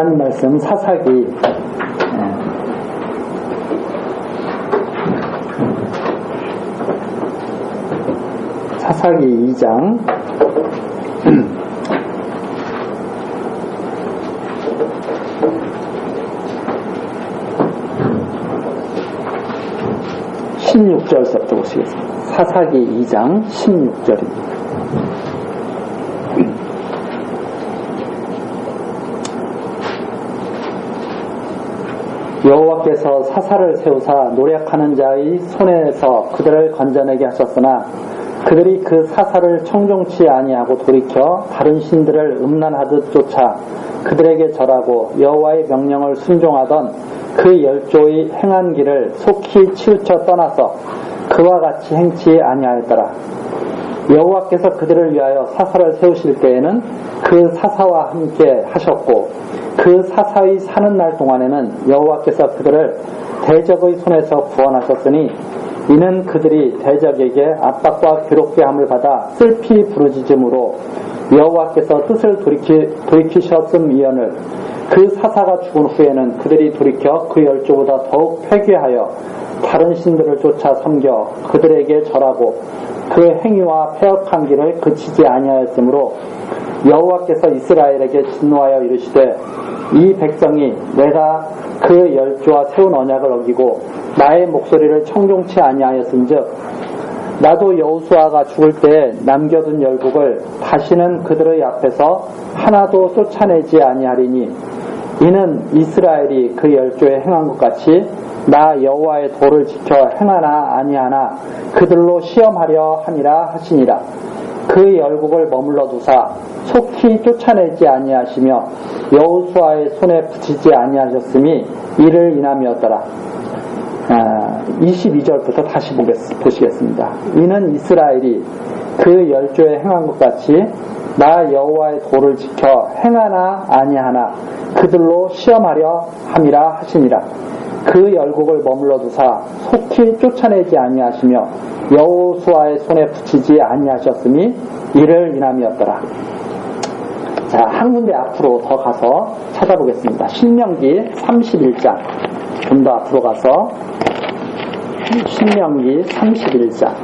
하나님 말씀 사사기 2장 16절부터 보시겠습니다. 사사기 2장 16절입니다. 여호와께서 사사를 세우사 노력하는 자의 손에서 그들을 건져내게 하셨으나 그들이 그 사사를 청종치 아니하고 돌이켜 다른 신들을 음란하듯 쫓아 그들에게 절하고 여호와의 명령을 순종하던 그 열조의 행한 길을 속히 치우쳐 떠나서 그와 같이 행치 아니하였더라. 여호와께서 그들을 위하여 사사를 세우실 때에는 그 사사와 함께 하셨고 그 사사의 사는 날 동안에는 여호와께서 그들을 대적의 손에서 구원하셨으니 이는 그들이 대적에게 압박과 괴롭게 함을 받아 슬피 부르짖음으로 여호와께서 뜻을 돌이키셨음이언을 그 사사가 죽은 후에는 그들이 돌이켜 그 열조보다 더욱 회개하여 다른 신들을 쫓아 섬겨 그들에게 절하고 그 행위와 패역한 길을 그치지 아니하였으므로 여호와께서 이스라엘에게 진노하여 이르시되 이 백성이 내가 그 열조와 세운 언약을 어기고 나의 목소리를 청종치 아니하였은즉 나도 여호수아가 죽을 때에 남겨둔 열국을 다시는 그들의 앞에서 하나도 쫓아내지 아니하리니 이는 이스라엘이 그 열조에 행한 것 같이 나 여호와의 도를 지켜 행하나 아니하나 그들로 시험하려 함이라 하시니라. 그 열국을 머물러 두사 속히 쫓아내지 아니하시며 여호수아의 손에 붙이지 아니하셨음이 이를 인함이었더라. 22절부터 다시 보시겠습니다. 이는 이스라엘이 그 열조에 행한 것 같이 나 여호와의 도를 지켜 행하나 아니하나 그들로 시험하려 함이라 하시니라. 그 열국을 머물러 두사 속히 쫓아내지 아니하시며 여호수아의 손에 붙이지 아니하셨음이 이를 인함이었더라. 자, 한 군데 앞으로 더 가서 찾아보겠습니다. 신명기 31장 좀 더 앞으로 가서 신명기 31장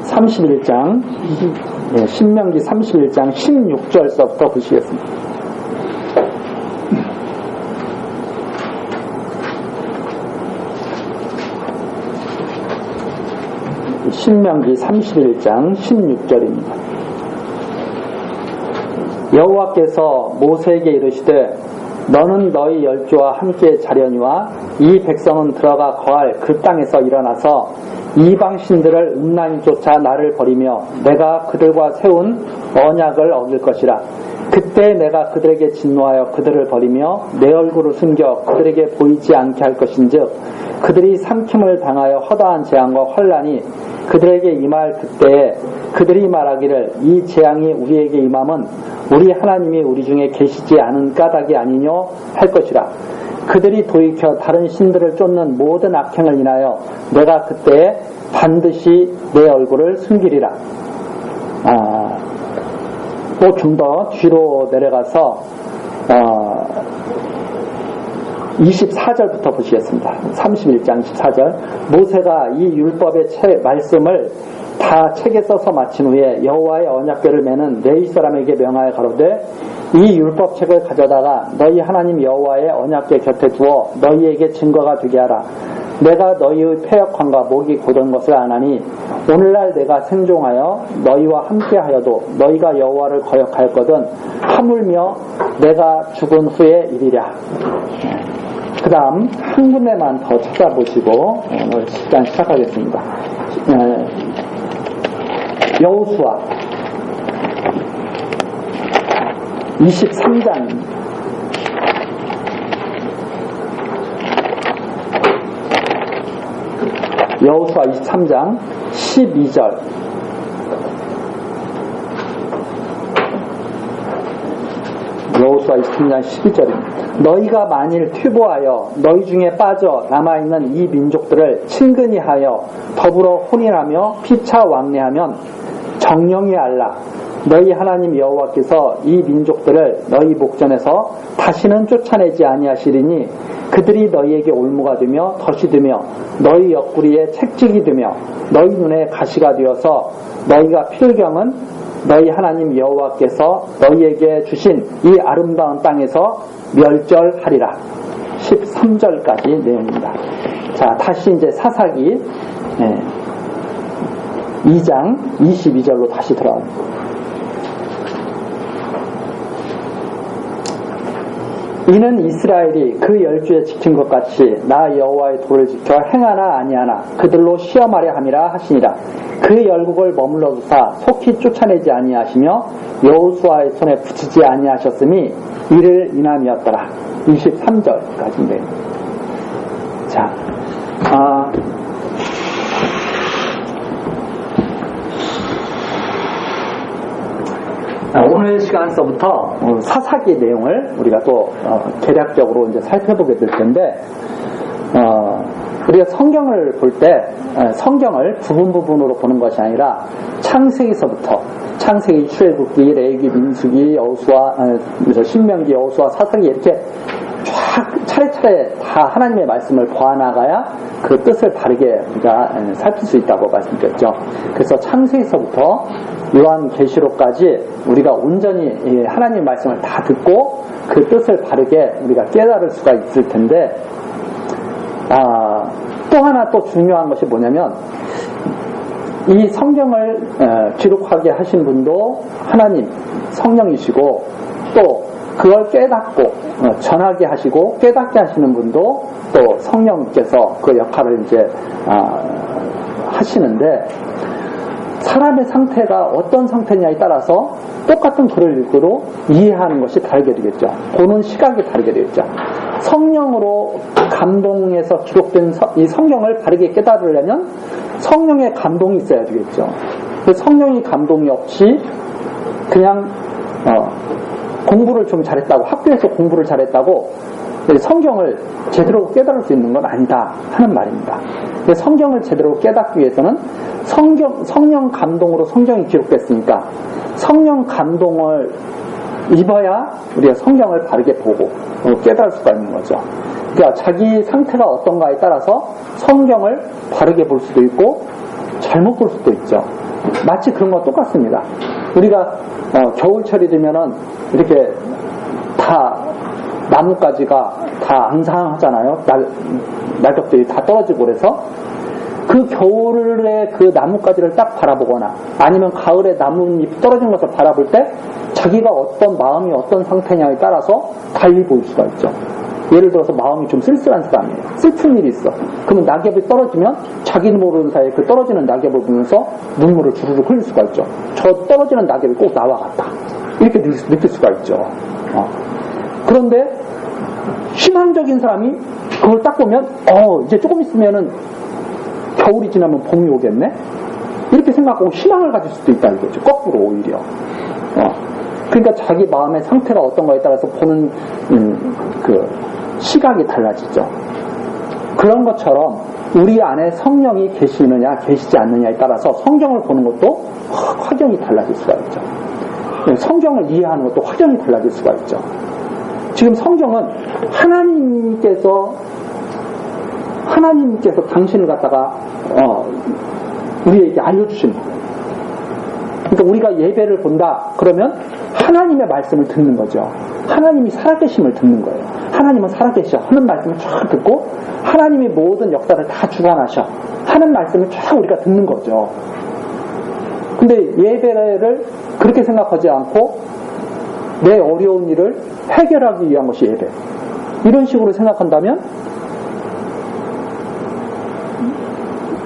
31장 신명기 31장 16절서부터 보시겠습니다. 신명기 31장 16절입니다. 여호와께서 모세에게 이르시되 너는 너희 열조와 함께 자려니와 이 백성은 들어가 거할 그 땅에서 일어나서 이방 신들을 음란히 쫓아 나를 버리며 내가 그들과 세운 언약을 어길 것이라. 그때 내가 그들에게 진노하여 그들을 버리며 내 얼굴을 숨겨 그들에게 보이지 않게 할 것인즉 그들이 삼킴을 당하여 허다한 재앙과 환난이 그들에게 임할 그때에 그들이 말하기를 이 재앙이 우리에게 임함은 우리 하나님이 우리 중에 계시지 않은 까닭이 아니뇨 할 것이라. 그들이 돌이켜 다른 신들을 쫓는 모든 악행을 인하여 내가 그때에 반드시 내 얼굴을 숨기리라. 또 좀 더 뒤로 내려가서 24절부터 보시겠습니다. 31장 24절. 모세가 이 율법의 말씀을 다 책에 써서 마친 후에 여호와의 언약궤를 매는 레위 사람에게 명하여 가로되 이 율법책을 가져다가 너희 하나님 여호와의 언약궤 곁에 두어 너희에게 증거가 되게 하라. 내가 너희의 패역함과 목이 곧은 것을 아나니 오늘날 내가 생종하여 너희와 함께하여도 너희가 여호와를 거역하였거든 하물며 내가 죽은 후의 일이랴. 그 다음 한 군데만 더 찾아보시고 오늘 시간 시작하겠습니다. 여호수아 23장입니다. 여호수아 23장 12절. 여호수아 23장 12절입니다. 너희가 만일 퇴보하여 너희 중에 빠져 남아있는 이 민족들을 친근히 하여 더불어 혼인하며 피차 왕래하면 정령이 알라. 너희 하나님 여호와께서 이 민족들을 너희 목전에서 다시는 쫓아내지 아니하시리니 그들이 너희에게 올무가 되며 덫이 되며 너희 옆구리에 책직이 되며 너희 눈에 가시가 되어서 너희가 필경은 너희 하나님 여호와께서 너희에게 주신 이 아름다운 땅에서 멸절하리라. 13절까지 내용입니다. 자, 다시 이제 사사기 2장 22절로 다시 들어갑니다. 이는 이스라엘이 그 10주에 지킨 것 같이 나 여호와의 도를 지켜 행하나 아니하나 그들로 시험하려 함이라 하시니라. 그 열국을 머물러 두사 속히 쫓아내지 아니하시며 여호수아의 손에 붙이지 아니하셨음이 이를 인함이었더라. 23절까지인데, 자, 오늘 시간서부터 사사기 내용을 우리가 또 개략적으로 이제 살펴보게 될 텐데, 우리가 성경을 볼 때 성경을 부분으로 보는 것이 아니라 창세기서부터 창세기, 출애굽기, 레위기, 민수기, 여호수아, 신명기, 여호수아, 사사기 이렇게 쫙 차례차례 다 하나님의 말씀을 보아나가야 그 뜻을 바르게 우리가 살필 수 있다고 말씀드렸죠. 그래서 창세기서부터 요한계시록까지 우리가 온전히 하나님의 말씀을 다 듣고 그 뜻을 바르게 우리가 깨달을 수가 있을 텐데, 또 하나 또 중요한 것이 뭐냐면 이 성경을 기록하게 하신 분도 하나님 성령이시고 또 그걸 깨닫고 전하게 하시고 깨닫게 하시는 분도 또 성령께서 그 역할을 이제 하시는데, 사람의 상태가 어떤 상태냐에 따라서 똑같은 글을 읽고도 이해하는 것이 다르게 되겠죠. 보는 시각이 다르게 되겠죠. 성령으로 감동해서 기록된 이 성경을 바르게 깨달으려면 성령의 감동이 있어야 되겠죠. 성령의 감동이 없이 그냥 공부를 좀 잘했다고, 학교에서 공부를 잘했다고 성경을 제대로 깨달을 수 있는 건 아니다 하는 말입니다. 성경을 제대로 깨닫기 위해서는 성령 감동으로 성경이 기록됐으니까 성령 감동을 입어야 우리가 성경을 바르게 보고 깨달을 수가 있는 거죠. 그러니까 자기 상태가 어떤가에 따라서 성경을 바르게 볼 수도 있고 잘못 볼 수도 있죠. 마치 그런 거 똑같습니다. 우리가 겨울철이 되면은 이렇게 다 나뭇가지가 다 앙상하잖아요. 낙엽들이 다 떨어지고 그래서 그 겨울에 그 나뭇가지를 딱 바라보거나 아니면 가을에 나뭇잎 떨어진 것을 바라볼 때 자기가 어떤 마음이 어떤 상태냐에 따라서 달리 보일 수가 있죠. 예를 들어서 마음이 좀 쓸쓸한 사람이에요. 슬픈 일이 있어. 그러면 낙엽이 떨어지면 자기는 모르는 사이에 그 떨어지는 낙엽을 보면서 눈물을 주르르 흘릴 수가 있죠. 저 떨어지는 낙엽이 꼭 나와 같다. 이렇게 느낄 수가 있죠. 그런데 희망적인 사람이 그걸 딱 보면 이제 조금 있으면은 겨울이 지나면 봄이 오겠네? 이렇게 생각하고 희망을 가질 수도 있다 이거죠. 거꾸로 오히려. 그러니까 자기 마음의 상태가 어떤가에 따라서 보는 그 시각이 달라지죠. 그런 것처럼 우리 안에 성령이 계시느냐 계시지 않느냐에 따라서 성경을 보는 것도 확연히 달라질 수가 있죠. 성경을 이해하는 것도 확연히 달라질 수가 있죠. 지금 성경은 하나님께서 당신을 갖다가 우리에게 알려주시는 거예요. 그러니까 우리가 예배를 본다 그러면 하나님의 말씀을 듣는 거죠. 하나님이 살아계심을 듣는 거예요. 하나님은 살아계셔 하는 말씀을 쫙 듣고 하나님이 모든 역사를 다 주관하셔 하는 말씀을 쫙 우리가 듣는 거죠. 근데 예배를 그렇게 생각하지 않고 내 어려운 일을 해결하기 위한 것이 예배, 이런 식으로 생각한다면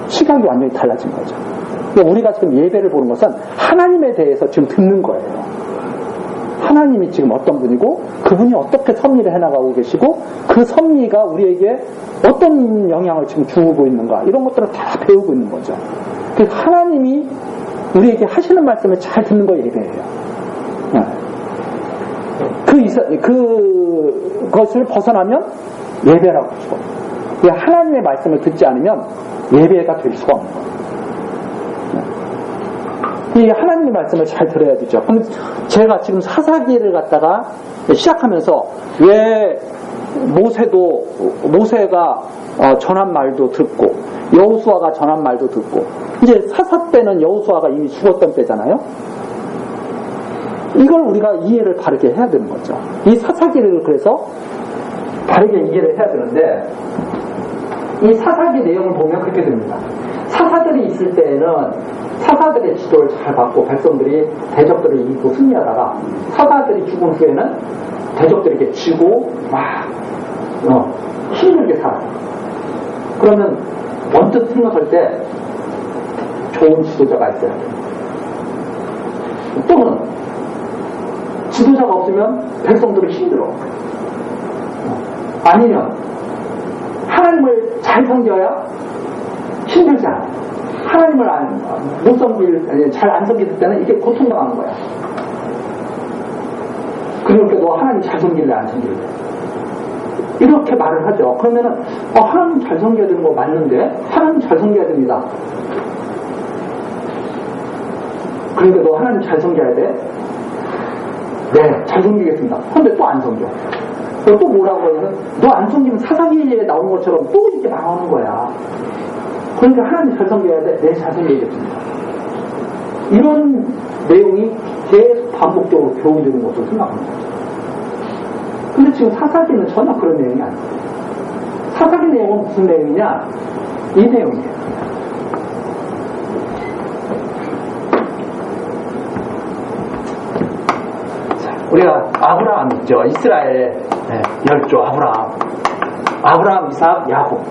시각이 완전히 달라진 거죠. 우리가 지금 예배를 보는 것은 하나님에 대해서 지금 듣는 거예요. 하나님이 지금 어떤 분이고 그분이 어떻게 섭리를 해나가고 계시고 그 섭리가 우리에게 어떤 영향을 지금 주고 있는가, 이런 것들을 다 배우고 있는 거죠. 그래서 하나님이 우리에게 하시는 말씀을 잘 듣는 거 예배예요. 그것을 벗어나면 예배라고 할 수가 없어요. 하나님의 말씀을 듣지 않으면 예배가 될 수가 없는 거예요. 이 하나님의 말씀을 잘 들어야 되죠. 그럼 제가 지금 사사기를 갖다가 시작하면서 왜 모세가 전한 말도 듣고 여호수아가 전한 말도 듣고 이제 사사 때는 여호수아가 이미 죽었던 때잖아요. 이걸 우리가 이해를 바르게 해야 되는 거죠. 이 사사기를 그래서 바르게 이해를 해야 되는데 이 사사기 내용을 보면 그렇게 됩니다. 사사들이 있을 때에는 사사들의 지도를 잘 받고 백성들이 대적들을 이기고 승리하다가 사사들이 죽은 후에는 대적들에게 지고 막 힘들게 살아요. 그러면 언뜻 생각할 때 좋은 지도자가 있어야 돼요. 또는 지도자가 없으면 백성들이 힘들어. 아니면 하나님을 잘 섬겨야 힘들지 않아. 하나님을 잘 안 섬길 때는 이게 고통당하는 거야. 그러니까 너 하나님 잘 섬길래 안 섬길래? 이렇게 말을 하죠. 그러면은 하나님 잘 섬겨야 되는 거 맞는데 하나님 잘 섬겨야 됩니다. 그러니까 너 하나님 잘 섬겨야 돼? 네, 잘 섬기겠습니다. 근데 또 안 섬겨. 또 뭐라고 하냐면 너 안 섬기면 사사기에 나온 것처럼 또 이렇게 나오는 거야. 그러니까 하나님 잘 섬겨야 돼? 네, 잘 섬기겠습니다. 이런 내용이 계속 반복적으로 교훈되는 것으로 생각합니다. 근데 지금 사사기는 전혀 그런 내용이 아니에요. 사사기 내용은 무슨 내용이냐? 이 내용이에요. 자, 우리가 아브라함 있죠. 이스라엘의 열조 아브라함, 이삭, 야곱.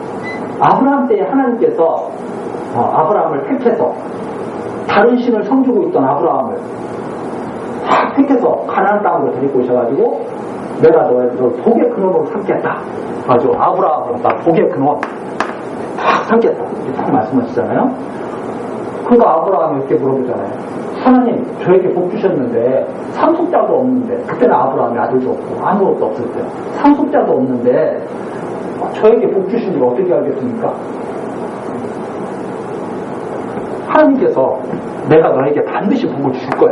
아브라함 때에 하나님께서 아브라함을 택해서 다른 신을 섬기고 있던 아브라함을 다 택해서 가나안 땅으로 데리고 오셔가지고 내가 너를 복의 근원으로 삼겠다. 아주 아브라함을 다 복의 근원 다 삼겠다. 이렇게 딱 말씀하시잖아요. 그러니까 아브라함이 이렇게 물어보잖아요. 하나님 저에게 복 주셨는데 상속자도 없는데 그때는 아브라함이 아들도 없고 아무것도 없을 때 상속자도 없는데 저에게 복 주신 줄 어떻게 알겠습니까? 하나님께서 내가 너에게 반드시 복을 줄 거야.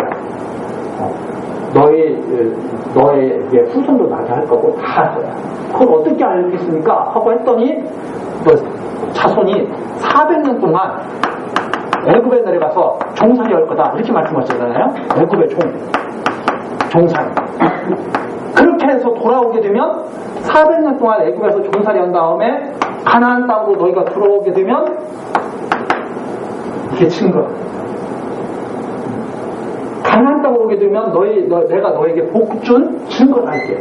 너의 후손도 나게 할 거고 다 할 거야. 그걸 어떻게 알겠습니까? 하고 했더니 자손이 400년 동안 애굽에 내려가서 종살이 할 거다. 이렇게 말씀하셨잖아요. 애굽의 종살이. 그렇게 해서 돌아오게 되면 400년 동안 애굽에서 종살이 한 다음에 가나안 땅으로 너희가 들어오게 되면 이게 증거. 가나안 땅으로 오게 되면 내가 너에게 복 준 증거를 할게.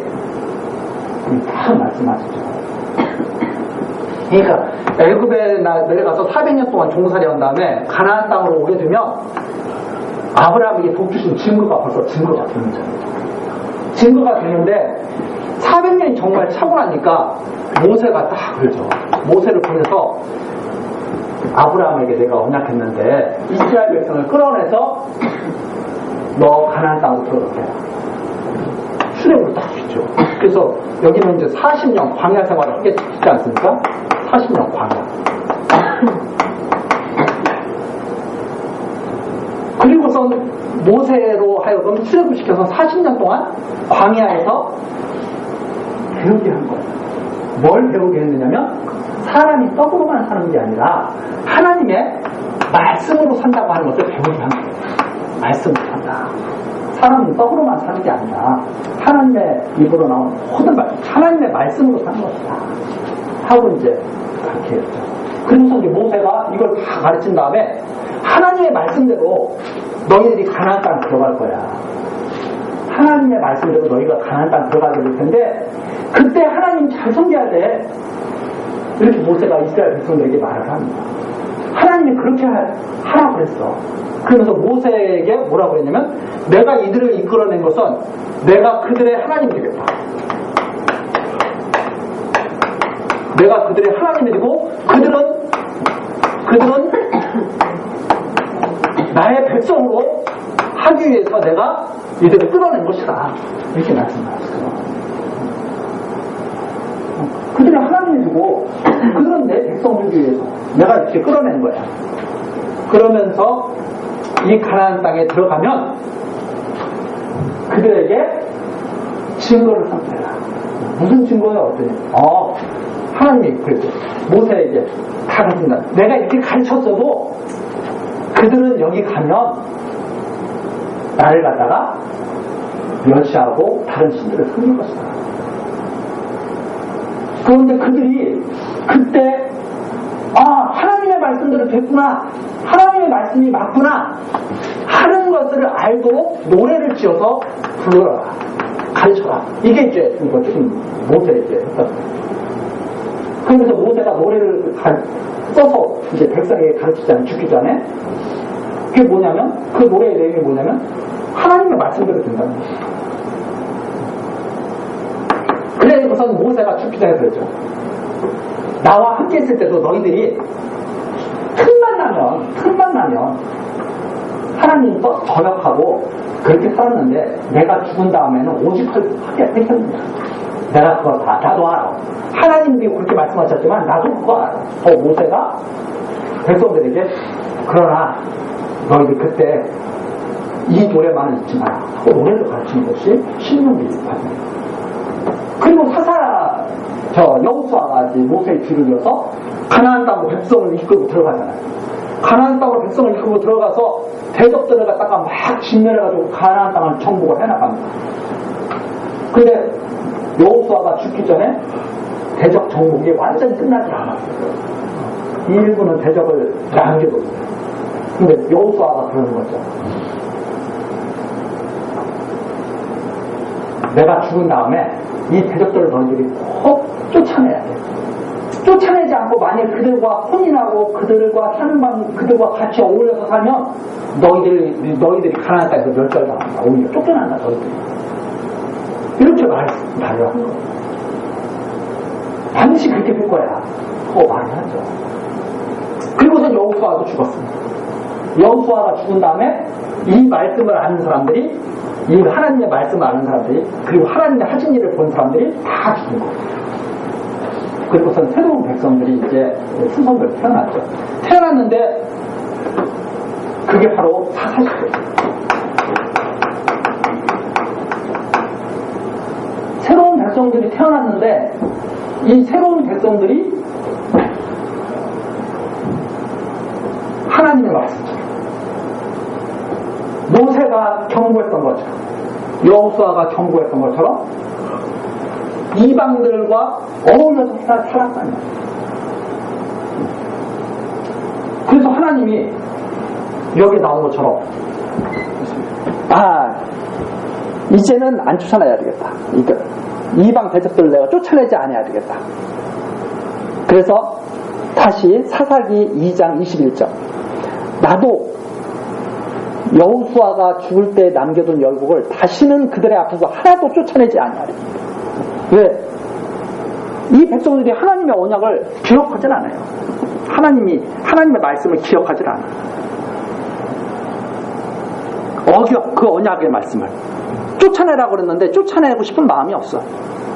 다 말씀하시죠. 그러니까 애굽에 내려가서 400년 동안 종살이 한 다음에 가나안 땅으로 오게 되면 아브라함에게 복 주신 증거가 벌써 증거가 되는 거죠. 증거가 되는데 400년이 정말 차고 나니까 모세가 딱 그러죠. 모세를 보내서 아브라함에게 내가 언약했는데 이스라엘 백성을 끌어내서 너 가나안 땅으로 들어가게 해라. 수레를 딱 주죠. 그래서 여기는 이제 40년 광야 생활을 하게 되지 않습니까? 40년 광야. 그리고선 모세로 하여금 출애굽 시켜서 40년 동안 광야에서 배우게 한 거예요. 뭘 배우게 했느냐면 사람이 떡으로만 사는 게 아니라 하나님의 말씀으로 산다고 하는 것을 배우게 한 거예요. 말씀으로 산다. 사람은 떡으로만 사는 게 아니라 하나님의 입으로 나온 모든 말씀, 하나님의 말씀으로 사는 것이다. 하고 이제 그렇게 했죠. 그래서 이제 모세가 이걸 다 가르친 다음에 하나님의 말씀대로 너희들이 가나안 땅 들어갈 거야. 하나님의 말씀대로 너희가 가나안 땅 들어가게 될 텐데 그때 하나님 잘 섬겨야 돼. 이렇게 모세가 이스라엘 백성들에게 말을 합니다. 하나님이 그렇게 하라고 그랬어. 그러면서 모세에게 뭐라고 했냐면 내가 이들을 이끌어낸 것은 내가 그들의 하나님이 되겠다. 내가 그들의 하나님이 되고 그들은 나의 백성으로 하기 위해서 내가 이들을 끌어낸 것이다. 이렇게 말씀하셨어요. 그들의 하나님이 되고 그들은 내 백성을 주기 위해서 내가 이렇게 끌어낸 거야. 그러면서 이 가나안 땅에 들어가면 그들에게 증거를 선택해라. 무슨 증거예요? 어떠냐? 하나님이 그랬죠. 모세에게 가르친다. 내가 이렇게 가르쳤어도 그들은 여기 가면 나를 갖다가 멸시하고 다른 신들을 섬길 것이다. 그런데 그들이 그때 하나님의 말씀대로 됐구나, 하나님의 말씀이 맞구나 하는 것을 알도록 노래를 지어서 불러라, 가르쳐라. 이게 이제 모세의 이제 했던 거예요. 그러면서 모세가 노래를 써서 이제 백성에게 가르치잖아요. 죽기 전에. 그게 뭐냐면, 그 노래의 내용이 뭐냐면 하나님의 말씀대로 된다는 거예요. 그래서 모세가 죽기 전에 그랬죠. 나와 함께 있을 때도 너희들이 틈만 나면 하나님도 저역하고 그렇게 살았는데 내가 죽은 다음에는 오직 하게 했습니다. 내가 그거 다 나도 알아. 하나님도 그렇게 말씀하셨지만 나도 그거 알아. 모세가 백성들에게 그러나 너희들 그때 이 노래만은 잊지 마라 하고 노래를 가르치는 것이 신명기 받습니다. 그리고 여호수아가 모세의 뒤를 이어서 가나안 땅으로 백성을 이끌고 들어가잖아요. 가나안 땅으로 백성을 이끌고 들어가서 대적들을 갖다가 막 진멸해가지고 가나안 땅을 정복을 해나갑니다. 근데 여호수아가 죽기 전에 대적 정복이 완전히 끝나지 않았어요. 일부는 대적을 남겨뒀어요. 근데 여호수아가 그러는 거죠. 내가 죽은 다음에 이 대적들을 너희들이 꼭 쫓아내야 돼. 쫓아내지 않고 만약 그들과 혼인하고 그들과 사는 방 그들과 같이 어울려서 살면 너희들이 가나안 땅에서 멸절당한다. 오히려 쫓겨난다. 너희들이. 이렇게 말을 하는 거예요. 반드시 그렇게 될 거야. 말을 하죠. 그리고선 여호수아도 죽었습니다. 여호수아가 죽은 다음에 이 말씀을 아는 사람들이, 이 하나님의 말씀을 아는 사람들이, 그리고 하나님의 하신 일을 본 사람들이 다 죽은 거예요. 그리고선 새로운 백성들이 이제 수성으로 태어났죠. 태어났는데 그게 바로 사사시대예요. 새로운 백성들이 태어났는데 이 새로운 백성들이 하나님의 말씀처럼 모세가 경고했던 것처럼 여호수아가 경고했던 것처럼 이방들과 어울려서 살았다는 거예요. 그래서 하나님이 여기 나온 것처럼 이제는 안 쫓아내야 되겠다. 이방 대적들을 내가 쫓아내지 않아야 되겠다. 그래서 다시 사사기 2장 21절 나도 여호수아가 죽을 때 남겨둔 열국을 다시는 그들의 앞에서 하나도 쫓아내지 않아야 됩니다. 왜? 이 백성들이 하나님의 언약을 기억하진 않아요. 하나님의 말씀을 기억하질 않아요. 그 언약의 말씀을 쫓아내라고 그랬는데 쫓아내고 싶은 마음이 없어.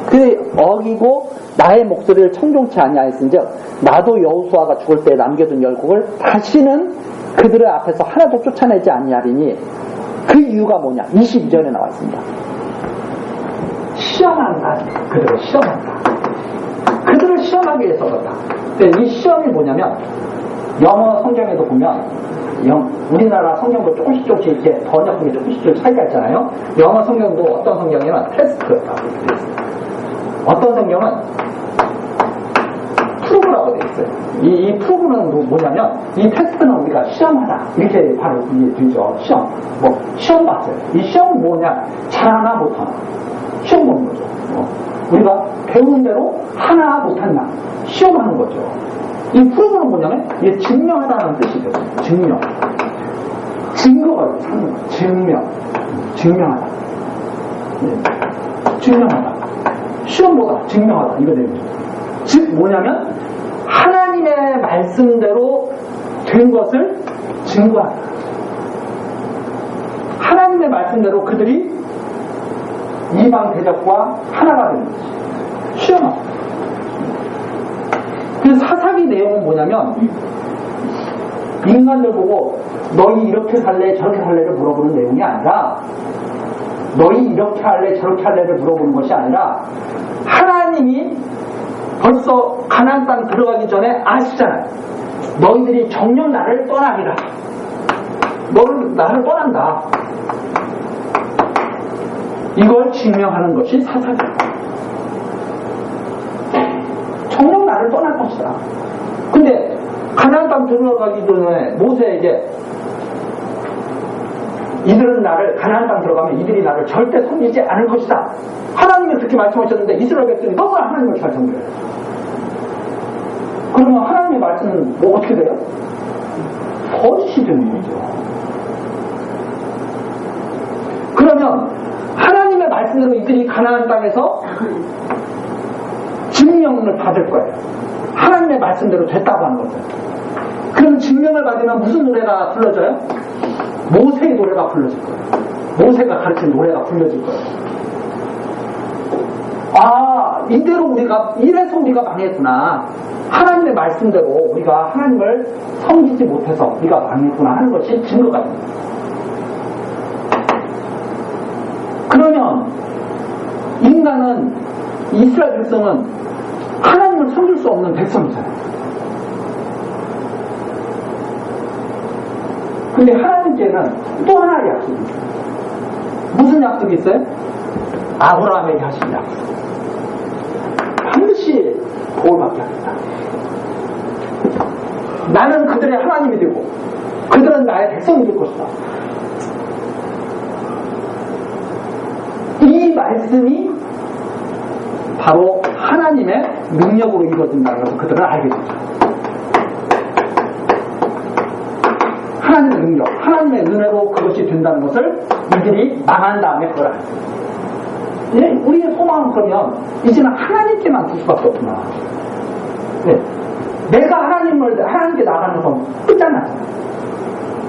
그 어기고 나의 목소리를 청종치 아니하였은즉 나도 여호수아가 죽을 때 남겨둔 열국을 다시는 그들의 앞에서 하나도 쫓아내지 아니하리니 그 이유가 뭐냐? 22절에 나와 있습니다. 시험한다. 그들을 시험한다. 그들을 시험하기 위해서 그렇다. 근데 이 시험이 뭐냐면 영어 성경에도 보면 우리나라 성경도 조금씩 이렇게 번역본이 조금씩 차이가 있잖아요. 영어 성경도 어떤 성경에는 테스트라고 되어 있어요. 어떤 성경은 프로브라고 되어 있어요. 이 프로브는 뭐냐면 이 테스트는 우리가 시험하다 이렇게 바로 이해되죠. 시험 봤어요. 이 시험은 뭐냐? 잘하나 못하나 시험 보는 거죠. 우리가 배우는 대로 하나 못한다 시험하는 거죠. 이 프로브는 뭐냐면 이게 증명하다는 뜻이 돼요. 증거가 있는 거예요. 증명하다. 증명하다. 시험보다 증명하다. 이거 내용이죠. 즉 뭐냐면 하나님의 말씀대로 된 것을 증거하다. 하나님의 말씀대로 그들이 이방 대적과 하나가 되는 거지. 시험하다. 그래서 사사기 내용은 뭐냐면 인간들 보고 너희 이렇게 살래 저렇게 살래를 물어보는 내용이 아니라 너희 이렇게 할래 저렇게 할래를 물어보는 것이 아니라 하나님이 벌써 가나안 땅 들어가기 전에 아시잖아요. 너희들이 정녕 나를 떠나리라. 나를 떠난다. 이걸 증명하는 것이 사사기다. 정녕 나를 떠날 것이다. 근데 가나안 땅 들어가기 전에 모세에게 이들은 나를 가나안 땅 들어가면 이들이 나를 절대 섬기지 않을 것이다. 하나님이 그렇게 말씀하셨는데 이스라엘 백성이 너무나 하나님을 잘 섬겨요. 그러면 하나님의 말씀은 뭐 어떻게 돼요? 거짓된 일이죠. 그러면 하나님의 말씀대로 이들이 가나안 땅에서 증명을 받을 거예요. 하나님의 말씀대로 됐다고 하는 거죠. 그럼 증명을 받으면 무슨 노래가 불러져요? 모세의 노래가 불러질 거예요. 모세가 가르친 노래가 불려질 거예요. 아, 이래서 우리가 망했구나. 하나님의 말씀대로 우리가 하나님을 섬기지 못해서 우리가 망했구나 하는 것이 증거가 됩니다. 그러면 인간은, 이스라엘 백성은 하나님을 섬길 수 없는 백성이잖아요. 근데 하나님께는 또 하나의 약속이 있어요. 무슨 약속이 있어요? 아브라함에게 하신 약속. 반드시 복을 받게 하겠다. 나는 그들의 하나님이 되고 그들은 나의 백성이 될 것이다. 이 말씀이 바로 하나님의 능력으로 이루어진다는 것을 그들은 알게 되죠. 하나님의 능력, 하나님의 은혜로 그것이 된다는 것을 이들이 망한 다음에 그걸 알죠. 우리의 소망은 그러면 이제는 하나님께만 둘 수밖에 없구나. 네. 내가 하나님께 나아가면서 끝장났잖아요.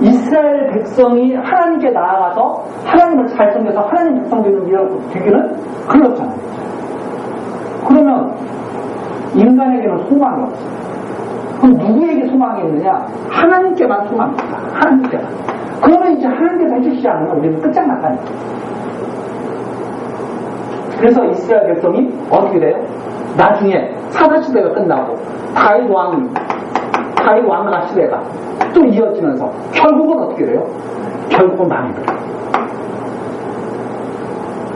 이스라엘 백성이 하나님께 나아가서 하나님을 잘 섬겨서 하나님 백성 되기는 글렀잖아요. 그러면 인간에게는 소망이 없어요. 그럼 누구에게 소망이 있느냐? 하나님께만 소망이 있다. 하나님께만. 그러면 이제 하나님께서 해주시지 않으면 우리는 끝장났다니까. 그래서 이스라엘 백성이 어떻게 돼요? 나중에 사사시대가 끝나고 다윗 왕가 시대가 또 이어지면서 결국은 어떻게 돼요? 결국은 망해요.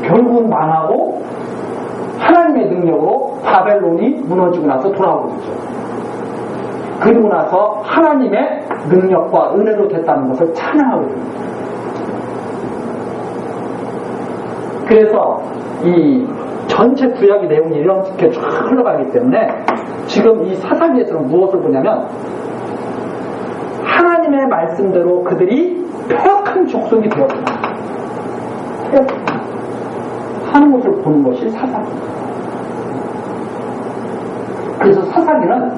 결국은 망하고 하나님의 능력으로 바벨론이 무너지고 나서 돌아오게 되죠. 그리고 나서 하나님의 능력과 은혜로 됐다는 것을 찬양하게 됩니다. 그래서 이 전체 구약의 내용이 이렇게 쫙 흘러가기 때문에 지금 이 사사기에서는 무엇을 보냐면 하나님의 말씀대로 그들이 폐역한 족속이 되었구나 하는 것을 보는 것이 사사기입니다. 그래서 사사기는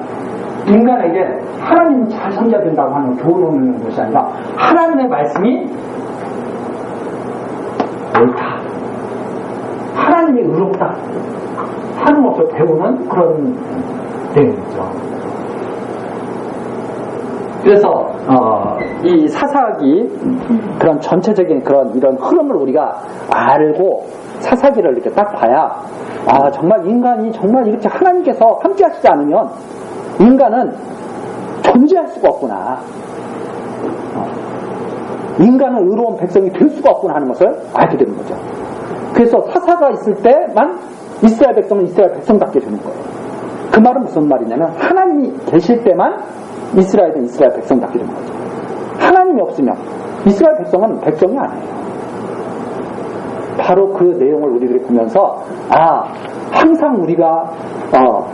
인간에게 하나님을 잘 섬겨야 된다고 하는 교훈을 얻는 것이 아니라 하나님의 말씀이 옳다, 하나님이 의롭다 하는 것을 배우는 그런 내용이죠. 그래서 이 사사기 그런 전체적인 이런 흐름을 우리가 알고 사사기를 이렇게 딱 봐야 정말 인간이 정말 이렇게 하나님께서 함께 하시지 않으면 인간은 존재할 수가 없구나. 인간은 의로운 백성이 될 수가 없구나 하는 것을 알게 되는 거죠. 그래서 사사가 있을 때만 이스라엘 백성은 이스라엘 백성답게 되는 거예요. 그 말은 무슨 말이냐면 하나님이 계실 때만 이스라엘은 이스라엘 백성답게 되는 거죠. 하나님이 없으면 이스라엘 백성은 백성이 아니에요. 바로 그 내용을 우리들이 보면서 항상 우리가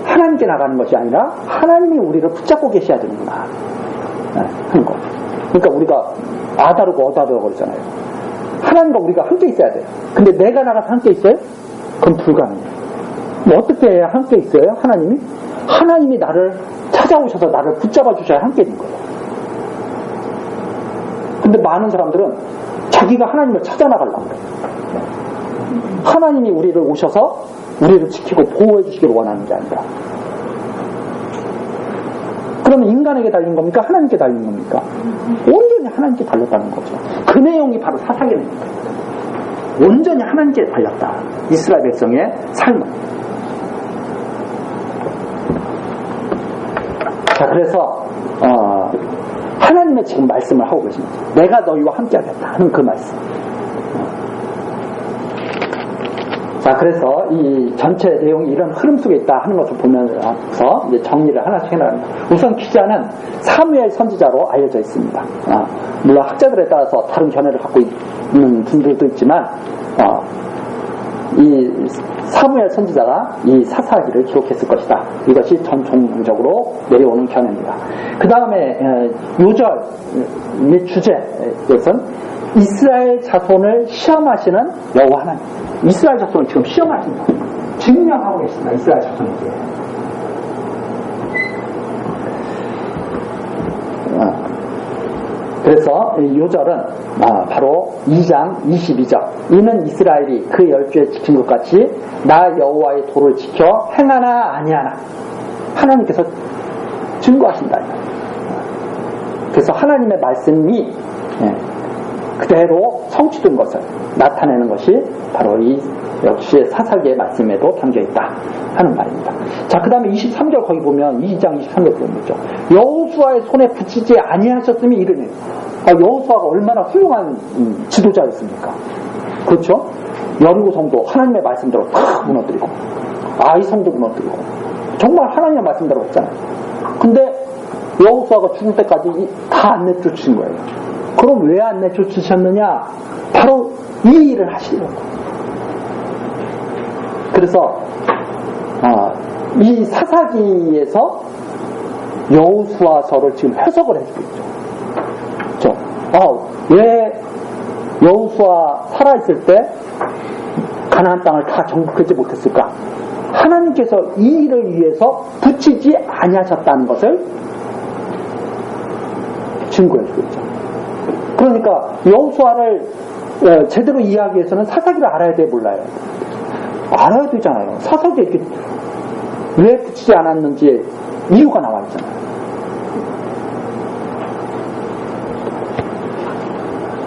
하나님께 나가는 것이 아니라 하나님이 우리를 붙잡고 계셔야 되는구나 하는 거. 그러니까 우리가 아다르고 어다르고 그러잖아요. 하나님과 우리가 함께 있어야 돼요. 근데 내가 나가서 함께 있어요? 그건 불가능해요. 어떻게 해야 함께 있어요? 하나님이 나를 찾아오셔서 나를 붙잡아 주셔야 함께 있는 거예요. 근데 많은 사람들은 자기가 하나님을 찾아 나가려고 그래요. 하나님이 우리를 오셔서 우리를 지키고 보호해 주시기를 원하는 게 아니라. 그러면 인간에게 달린 겁니까? 하나님께 달린 겁니까? 온전히 하나님께 달렸다는 거죠. 그 내용이 바로 사사기 내용입니다. 온전히 하나님께 달렸다. 이스라엘 백성의 삶은. 자, 그래서 하나님의 지금 말씀을 하고 계십니다. 내가 너희와 함께 하겠다 하는 그 말씀. 자, 그래서 이 전체 내용이 이런 흐름 속에 있다 하는 것을 보면서 이제 정리를 하나씩 해나갑니다. 우선 기자는 사무엘 선지자로 알려져 있습니다. 물론 학자들에 따라서 다른 견해를 갖고 있는 분들도 있지만, 이 사무엘 선지자가 이 사사기를 기록했을 것이다. 이것이 전통적으로 내려오는 견해입니다. 그 다음에 요절의 주제에서는 이스라엘 자손을 시험하시는 여호와 하나님. 이스라엘 자손을 지금 시험하신다. 증명하고 계십니다. 이스라엘 자손에게. 그래서 이 요절은 바로 2장 22절. 이는 이스라엘이 그 12에 지킨 것 같이 나 여호와의 도를 지켜 행하나 아니하나 하나님께서 증거하신다. 그래서 하나님의 말씀이 그대로 성취된 것을 나타내는 것이 바로 이 역시 사사기의 말씀에도 담겨있다 하는 말입니다. 자, 그 다음에 23절 거기 보면 2장 23절 보면죠. 여호수아의 손에 붙이지 아니하셨음이 이르니. 여호수아가 얼마나 훌륭한 지도자였습니까? 그렇죠? 여리고 성도 하나님의 말씀대로 팍 무너뜨리고 아이 성도 무너뜨리고 정말 하나님의 말씀대로 했잖아요. 근데 여호수아가 죽을 때까지 다 안 내쫓으신 거예요. 그럼 왜 안 내쫓으셨느냐? 바로 이 일을 하시려고. 그래서 이 사사기에서 여호수아서를 지금 해석을 해주고 있죠. 그렇죠? 왜 여호수아 살아있을 때 가나안 땅을 다 정복하지 못했을까? 하나님께서 이 일을 위해서 붙이지 아니하셨다는 것을 증거해주고 있죠. 그러니까 여호수아를 제대로 이해하기 위해서는 사사기를 알아야 돼, 몰라요? 알아야 되잖아요. 사사기에 이렇게 왜 붙이지 않았는지 이유가 나와 있잖아요.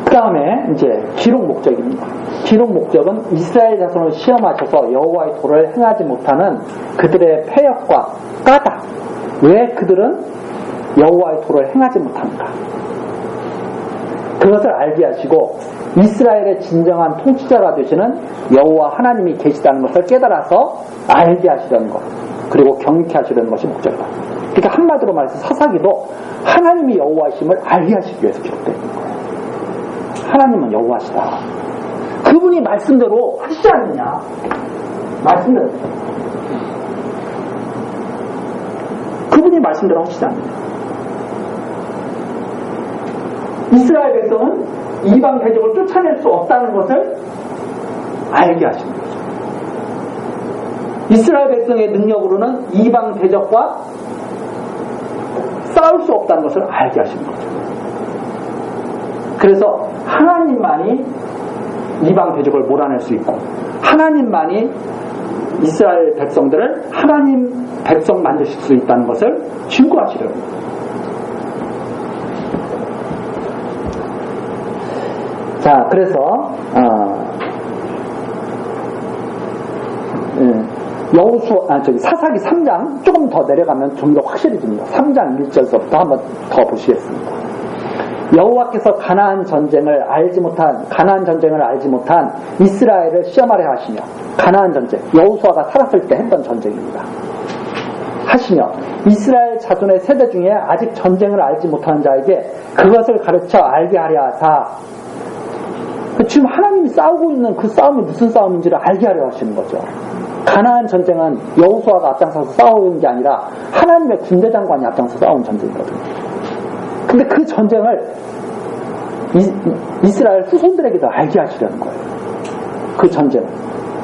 그 다음에 이제 기록 목적입니다. 기록 목적은 이스라엘 자손을 시험하셔서 여호와의 도를 행하지 못하는 그들의 패역과 까닭. 왜 그들은 여호와의 도를 행하지 못하는가? 그것을 알게 하시고 이스라엘의 진정한 통치자가 되시는 여호와 하나님이 계시다는 것을 깨달아서 알게 하시려는 것, 그리고 경외케 하시려는 것이 목적이다. 그러니까 한마디로 말해서 사사기도 하나님이 여호와이심을 알게 하시기 위해서 기록되어 있는 거예요. 하나님은 여호와시다. 그분이 말씀대로 하시지 않느냐? 말씀대로. 그분이 말씀대로 하시지 않느냐? 이스라엘 백성은 이방 대적을 쫓아낼 수 없다는 것을 알게 하시는 거죠. 이스라엘 백성의 능력으로는 이방 대적과 싸울 수 없다는 것을 알게 하시는 거죠. 그래서 하나님만이 이방 대적을 몰아낼 수 있고 하나님만이 이스라엘 백성들을 하나님 백성 만드실 수 있다는 것을 증거하시려고 합니다. 자, 그래서 사사기 3장 조금 더 내려가면 좀 더 확실해집니다. 3장 1절서부터 한번 더 보시겠습니다. 여호와께서 가나안 전쟁을 알지 못한 이스라엘을 시험하려 하시며, 가나안 전쟁, 여호수아가 살았을 때 했던 전쟁입니다. 하시며 이스라엘 자손의 세대 중에 아직 전쟁을 알지 못하는 자에게 그것을 가르쳐 알게 하려 하사, 지금 하나님이 싸우고 있는 그 싸움이 무슨 싸움인지를 알게 하려 하시는 거죠. 가나안 전쟁은 여호수아가 앞장서서 싸우는 게 아니라 하나님의 군대 장관이 앞장서서 싸운 전쟁이거든요. 근데 그 전쟁을 이스라엘 후손들에게도 알게 하시려는 거예요. 그 전쟁을.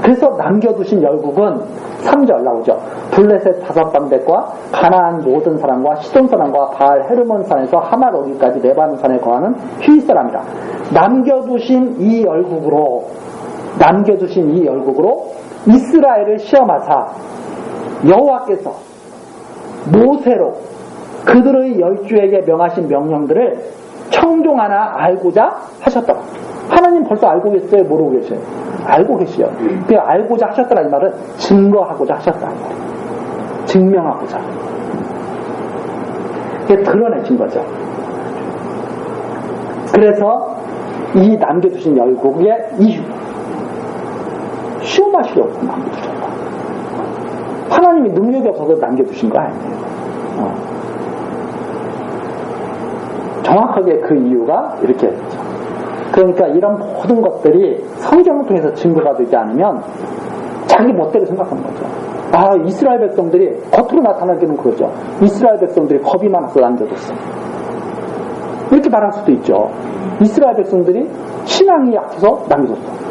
그래서 남겨두신 열국은 3절 나오죠. 블레셋 5방백과 가나안 모든 사람과 시돈 사람과 바알 헤르몬 산에서 하말 오기까지 레바논 산에 거하는 휘 사람이라. 남겨두신 이 열국으로 이스라엘을 시험하사 여호와께서 모세로 그들의 열주에게 명하신 명령들을 청종하나 알고자 하셨다. 하나님 벌써 알고 계세요? 모르고 계세요? 알고 계시요. 그 알고자 하셨다는 말은 증거하고자 하셨다는 말이에요. 증명하고자. 그게 드러내신 거죠. 그래서 이 남겨두신 열국의 이유, 시험하시려고 남겨두셨다. 하나님이 능력이 없어서 남겨두신 거 아니에요. 정확하게 그 이유가 이렇게 있죠. 그러니까 이런 모든 것들이 성경을 통해서 증거가 되지 않으면 자기 멋대로 생각하는 거죠. 아, 이스라엘 백성들이 겉으로 나타나기는 그러죠. 이스라엘 백성들이 겁이 많아서 남겨뒀어. 이렇게 말할 수도 있죠. 이스라엘 백성들이 신앙이 약해서 남겨뒀어.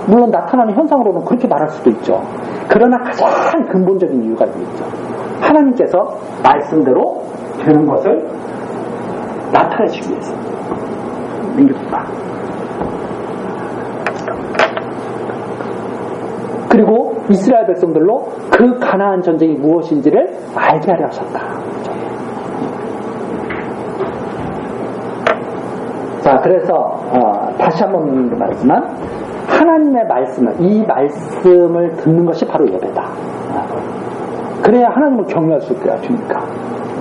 물론 나타나는 현상으로는 그렇게 말할 수도 있죠. 그러나 가장 근본적인 이유가 있죠. 하나님께서 말씀대로 되는 것을 나타내시기 위해서 남겨뒀다. 그리고 이스라엘 백성들로 그 가나안 전쟁이 무엇인지를 알게 하려 하셨다. 자, 그래서 다시 한번 말하지만 하나님의 말씀을, 이 말씀을 듣는 것이 바로 예배다. 그래야 하나님을 경외할 수 있게 해주니까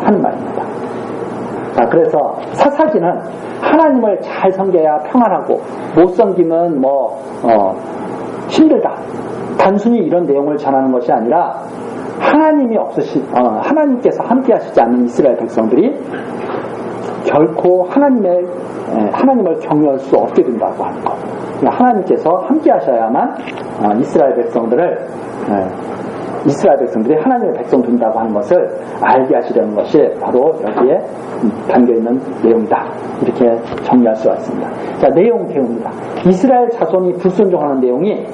하는 말입니다. 자, 그래서 사사기는 하나님을 잘 섬겨야 평안하고 못 섬기면 힘들다. 단순히 이런 내용을 전하는 것이 아니라 하나님께서 함께 하시지 않는 이스라엘 백성들이 결코 하나님을 경외할 수 없게 된다고 하는 것. 하나님께서 함께 하셔야만 이스라엘 백성들이 하나님의 백성 된다고 하는 것을 알게 하시려는 것이 바로 여기에 담겨있는 내용이다. 이렇게 정리할 수가 있습니다. 자, 내용 배웁니다. 이스라엘 자손이 불순종하는 내용이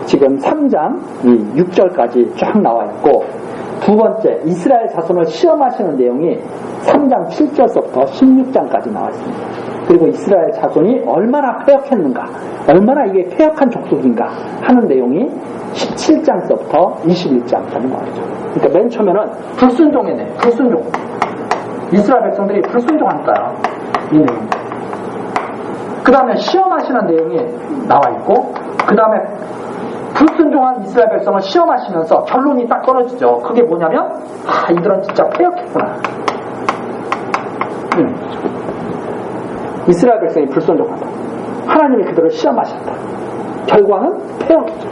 지금 3장 6절까지 쫙 나와 있고, 두 번째 이스라엘 자손을 시험하시는 내용이 3장 7절서부터 16장까지 나와 있습니다. 그리고 이스라엘 자손이 얼마나 패역했는가, 얼마나 이게 패역한 족속인가 하는 내용이 17장서부터 21장까지 나와 있죠. 그러니까 맨 처음에는 불순종이네. 불순종. 이스라엘 백성들이 불순종하니까요. 이 내용. 그 다음에 시험하시는 내용이 나와 있고, 그 다음에 불순종한 이스라엘 백성을 시험하시면서 결론이 딱 떨어지죠. 그게 뭐냐면, 이들은 진짜 패역했구나. 이스라엘 백성이 불순종한다. 하나님이 그들을 시험하셨다. 결과는 패역이죠.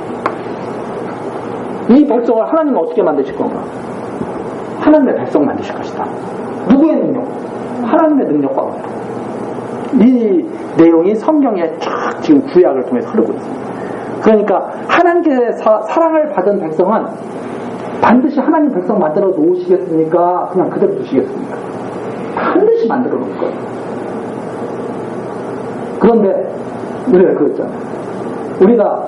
이 백성을 하나님은 어떻게 만드실 건가? 하나님의 백성 만드실 것이다. 누구의 능력? 하나님의 능력과 은혜로. 이 내용이 성경에 쫙 지금 구약을 통해서 흐르고 있습니다. 그러니까 하나님께 사랑을 받은 백성은 반드시 하나님 백성 만들어 놓으시겠습니까? 그냥 그대로 두시겠습니까? 반드시 만들어 놓을 거예요. 그런데 우리가 그랬잖아요. 우리가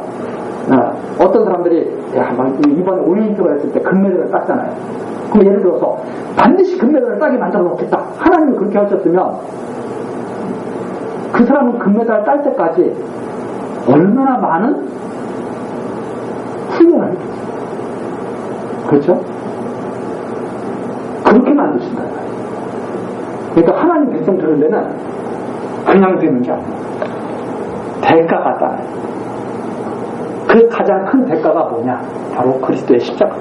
어떤 사람들이 이번에 올림픽을 했을 때 금메달을 땄잖아요. 그럼 예를 들어서 반드시 금메달을 따게 만들어 놓겠다. 하나님이 그렇게 하셨으면 그 사람은 금메달 딸 때까지 얼마나 많은 훈련을 했겠어요. 그렇죠? 그렇게 만드신다. 그러니까 하나님 백성 되는 데는 그냥 되는 게 아니에요. 대가가 따라요. 그 가장 큰 대가가 뭐냐? 바로 그리스도의 십자가.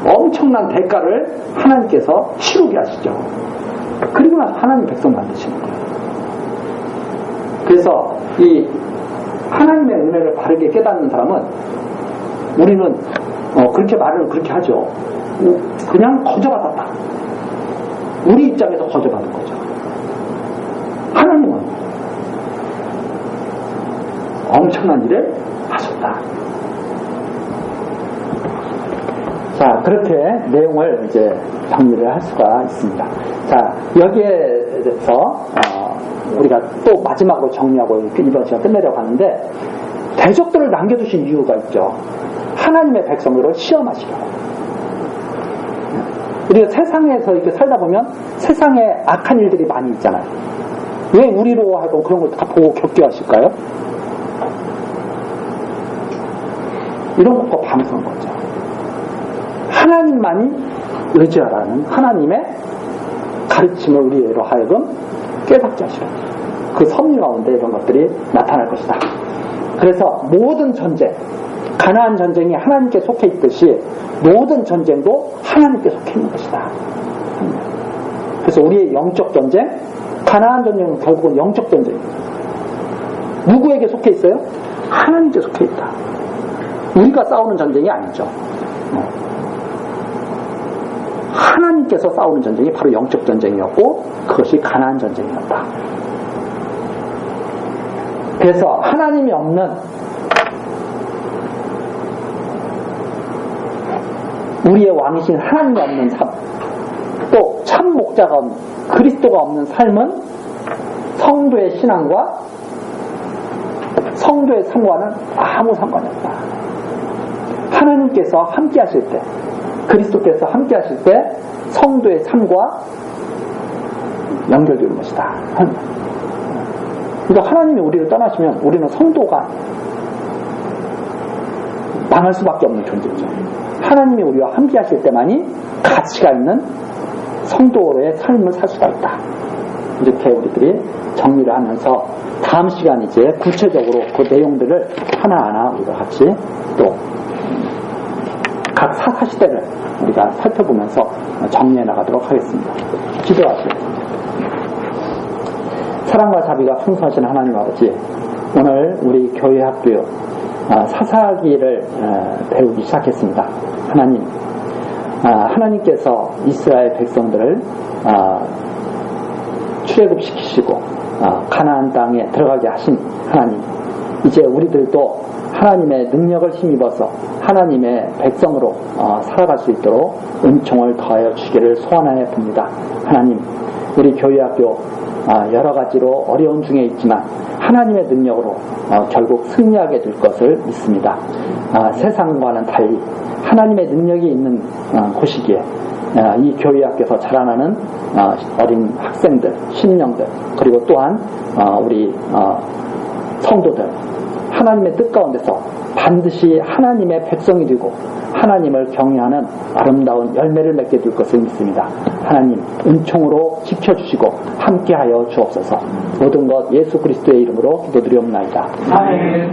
엄청난 대가를 하나님께서 치르게 하시죠. 그리고 나서 하나님 백성 만드시는 거예요. 그래서 이 하나님의 은혜를 바르게 깨닫는 사람은 우리는 그렇게 말을 그렇게 하죠. 그냥 거저받았다. 우리 입장에서 거저받은 거죠. 하나님은 엄청난 일을 하셨다. 자, 그렇게 내용을 이제 정리를 할 수가 있습니다. 자, 여기에 대해서 우리가 또 마지막으로 정리하고 이번 시간 끝내려고 하는데, 대적들을 남겨두신 이유가 있죠. 하나님의 백성들을 시험하시려고. 우리가 세상에서 이렇게 살다 보면 세상에 악한 일들이 많이 있잖아요. 왜 우리로 하여금 그런 걸 다 보고 겪게 하실까요? 이런 것과 반응한 거죠. 하나님만이 의지하라는 하나님의 가르침을 우리로 하여금 깨닫게 하시라. 그 섭리 가운데 이런 것들이 나타날 것이다. 그래서 모든 전쟁, 가나안 전쟁이 하나님께 속해 있듯이 모든 전쟁도 하나님께 속해 있는 것이다. 그래서 우리의 영적 전쟁, 가나안 전쟁은 결국은 영적 전쟁입니다. 누구에게 속해 있어요? 하나님께 속해 있다. 우리가 싸우는 전쟁이 아니죠. 하나님께서 싸우는 전쟁이 바로 영적 전쟁이었고 그것이 가나안 전쟁이었다. 그래서 하나님이 없는 우리의 왕이신 하나님이 없는 삶, 또 참 목자가 없는 그리스도가 없는 삶은 성도의 신앙과 성도의 삶과는 아무 상관이 없다. 하나님께서 함께 하실 때, 그리스도께서 함께 하실 때 성도의 삶과 연결되는 것이다. 그러니까 하나님이 우리를 떠나시면 우리는 성도가 망할 수밖에 없는 존재죠. 하나님이 우리와 함께 하실 때만이 가치가 있는 성도의 삶을 살 수가 있다. 이렇게 우리들이 정리를 하면서 다음 시간 이제 구체적으로 그 내용들을 하나하나 우리가 같이 또 각 사시대를 우리가 살펴보면서 정리해 나가도록 하겠습니다. 기도하시죠. 사랑과 자비가 풍성하신 하나님 아버지, 오늘 우리 교회 학교 사사기를 배우기 시작했습니다. 하나님, 하나님께서 이스라엘 백성들을 출애굽시키시고 가나안 땅에 들어가게 하신 하나님, 이제 우리들도 하나님의 능력을 힘입어서 하나님의 백성으로 살아갈 수 있도록 은총을 더하여 주기를 소원하여 봅니다. 하나님, 우리 교회학교 여러 가지로 어려운 중에 있지만 하나님의 능력으로 결국 승리하게 될 것을 믿습니다. 세상과는 달리 하나님의 능력이 있는 곳이기에 이 교회학교에서 자라나는 어린 학생들, 신령들, 그리고 또한 우리 성도들, 하나님의 뜻 가운데서 반드시 하나님의 백성이 되고 하나님을 경외하는 아름다운 열매를 맺게 될 것을 믿습니다. 하나님, 은총으로 지켜주시고 함께하여 주옵소서. 모든 것 예수 그리스도의 이름으로 기도드리옵나이다. 아멘.